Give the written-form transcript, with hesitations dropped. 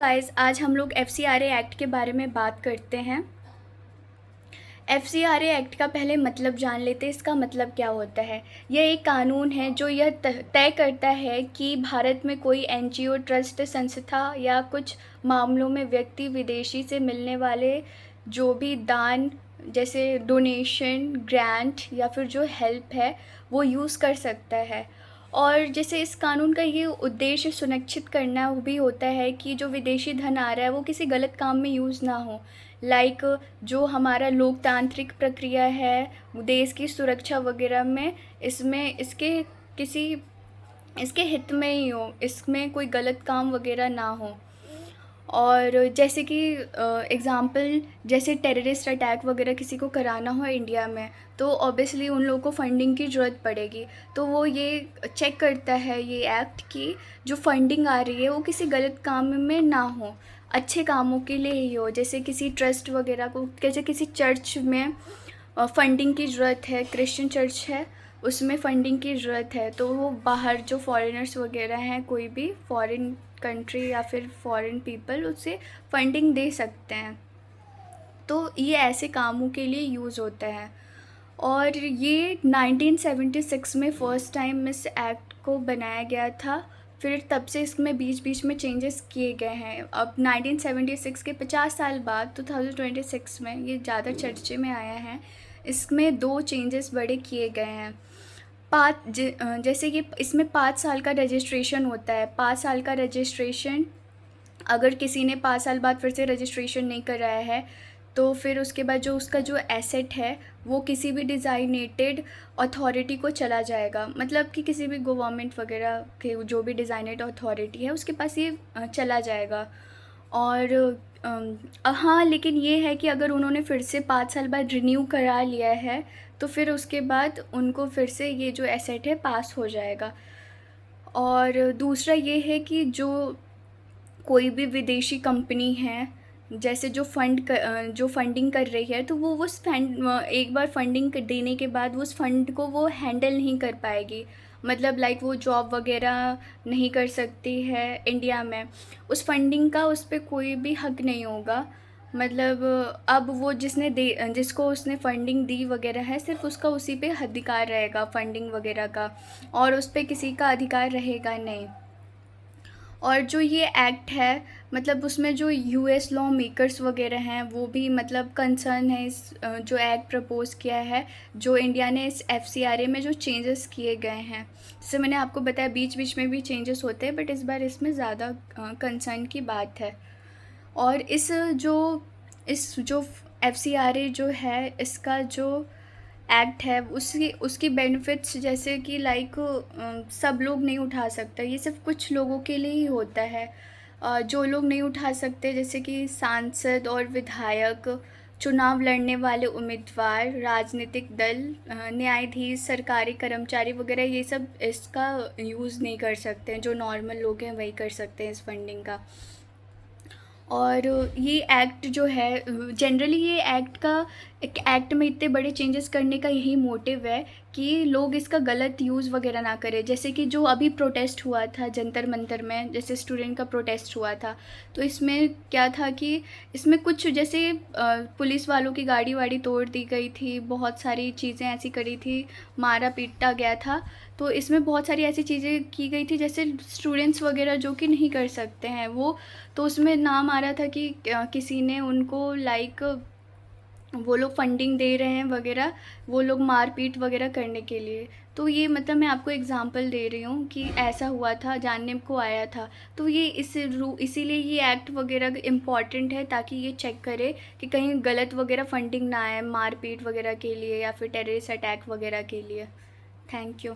Guys, आज हम लोग एफसीआरए एक्ट के बारे में बात करते हैं। एफसीआरए एक्ट का पहले मतलब जान लेते हैं, इसका मतलब क्या होता है। यह एक कानून है जो यह तय करता है कि भारत में कोई एनजीओ, ट्रस्ट, संस्था या कुछ मामलों में व्यक्ति विदेशी से मिलने वाले जो भी दान, जैसे डोनेशन, ग्रांट या फिर जो हेल्प है वो यूज़ कर सकता है। और जैसे इस कानून का ये उद्देश्य सुनिश्चित करना भी होता है कि जो विदेशी धन आ रहा है वो किसी गलत काम में यूज़ ना हो। लाइक जो हमारा लोकतांत्रिक प्रक्रिया है, देश की सुरक्षा वगैरह में, इसमें इसके हित में ही हो, इसमें कोई गलत काम वगैरह ना हो। और जैसे कि एग्ज़ाम्पल, जैसे टेररिस्ट अटैक वगैरह किसी को कराना हो इंडिया में, तो ऑब्वियसली उन लोगों को फंडिंग की ज़रूरत पड़ेगी। तो वो ये चेक करता है ये एक्ट कि जो फंडिंग आ रही है वो किसी गलत काम में ना हो, अच्छे कामों के लिए ही हो। जैसे किसी ट्रस्ट वगैरह को, जैसे किसी चर्च में फंडिंग की ज़रूरत है, क्रिश्चियन चर्च है उसमें फ़ंडिंग की ज़रूरत है, तो वो बाहर जो फॉरेनर्स वगैरह हैं, कोई भी फॉरेन कंट्री या फिर फॉरेन पीपल उससे फंडिंग दे सकते हैं। तो ये ऐसे कामों के लिए यूज़ होता है। और ये 1976 में फ़र्स्ट टाइम इस एक्ट को बनाया गया था। फिर तब से इसमें बीच बीच में चेंजेस किए गए हैं। अब 1976 के 50 साल बाद 2026 में ये ज़्यादा चर्चे में आया है। इसमें 2 चेंजेस बड़े किए गए हैं। जैसे कि इसमें 5 साल का रजिस्ट्रेशन होता है। 5 साल का रजिस्ट्रेशन, अगर किसी ने 5 साल बाद फिर से रजिस्ट्रेशन नहीं कराया है तो फिर उसके बाद जो उसका जो एसेट है वो किसी भी डिज़ाइनेटेड अथॉरिटी को चला जाएगा। मतलब कि किसी भी गवर्नमेंट वगैरह के जो भी डिज़ाइनेटेड अथॉरिटी है उसके पास ये चला जाएगा। और हाँ, लेकिन ये है कि अगर उन्होंने फिर से 5 साल बाद रिन्यू करा लिया है तो फिर उसके बाद उनको फिर से ये जो एसेट है पास हो जाएगा। और दूसरा ये है कि जो कोई भी विदेशी कंपनी है, जैसे जो फंडिंग कर रही है, तो वो उस फंड एक बार फंडिंग देने के बाद उस फंड को वो हैंडल नहीं कर पाएगी। मतलब लाइक वो जॉब वगैरह नहीं कर सकती है इंडिया में। उस फंडिंग का उस पर कोई भी हक नहीं होगा। मतलब अब वो जिसको उसने फंडिंग दी वगैरह है, सिर्फ उसका उसी पे अधिकार रहेगा फंडिंग वगैरह का, और उस पर किसी का अधिकार रहेगा नहीं। और जो ये एक्ट है, मतलब उसमें जो यूएस लॉ मेकर्स वगैरह हैं वो भी मतलब कंसर्न है इस जो एक्ट प्रपोज़ किया है, जो इंडिया ने इस एफसीआरए में जो चेंजेस किए गए हैं। जैसे मैंने आपको बताया बीच बीच में भी चेंजेस होते हैं, बट इस बार इसमें ज़्यादा कंसर्न की बात है। और इस जो एफसीआरए जो है, इसका जो एक्ट है, उसकी उसकी बेनिफिट्स, जैसे कि लाइक सब लोग नहीं उठा सकते, ये सिर्फ कुछ लोगों के लिए ही होता है। जो लोग नहीं उठा सकते, जैसे कि सांसद और विधायक, चुनाव लड़ने वाले उम्मीदवार, राजनीतिक दल, न्यायाधीश, सरकारी कर्मचारी वगैरह, ये सब इसका यूज़ नहीं कर सकते हैं। जो नॉर्मल लोग हैं वही कर सकते हैं इस फंडिंग का। और ये एक्ट जो है, जनरली ये एक्ट में इतने बड़े चेंजेस करने का यही मोटिव है कि लोग इसका गलत यूज़ वगैरह ना करें। जैसे कि जो अभी प्रोटेस्ट हुआ था जंतर मंतर में, जैसे स्टूडेंट का प्रोटेस्ट हुआ था, तो इसमें क्या था कि इसमें कुछ जैसे पुलिस वालों की गाड़ी वाड़ी तोड़ दी गई थी, बहुत सारी चीज़ें ऐसी करी थी, मारा पीटा गया था। तो इसमें बहुत सारी ऐसी चीज़ें की गई थी जैसे स्टूडेंट्स वगैरह जो कि नहीं कर सकते हैं वो। तो उसमें नाम आ रहा था कि किसी ने उनको लाइक वो लोग फंडिंग दे रहे हैं वगैरह, वो लोग मारपीट वगैरह करने के लिए। तो ये मतलब मैं आपको एग्जांपल दे रही हूँ कि ऐसा हुआ था, जानने को आया था। तो ये इसीलिए ये एक्ट वगैरह इम्पॉर्टेंट है, ताकि ये चेक करे कि कहीं गलत वगैरह फंडिंग ना आए मारपीट वगैरह के लिए या फिर टेररिस्ट अटैक वगैरह के लिए। Thank you.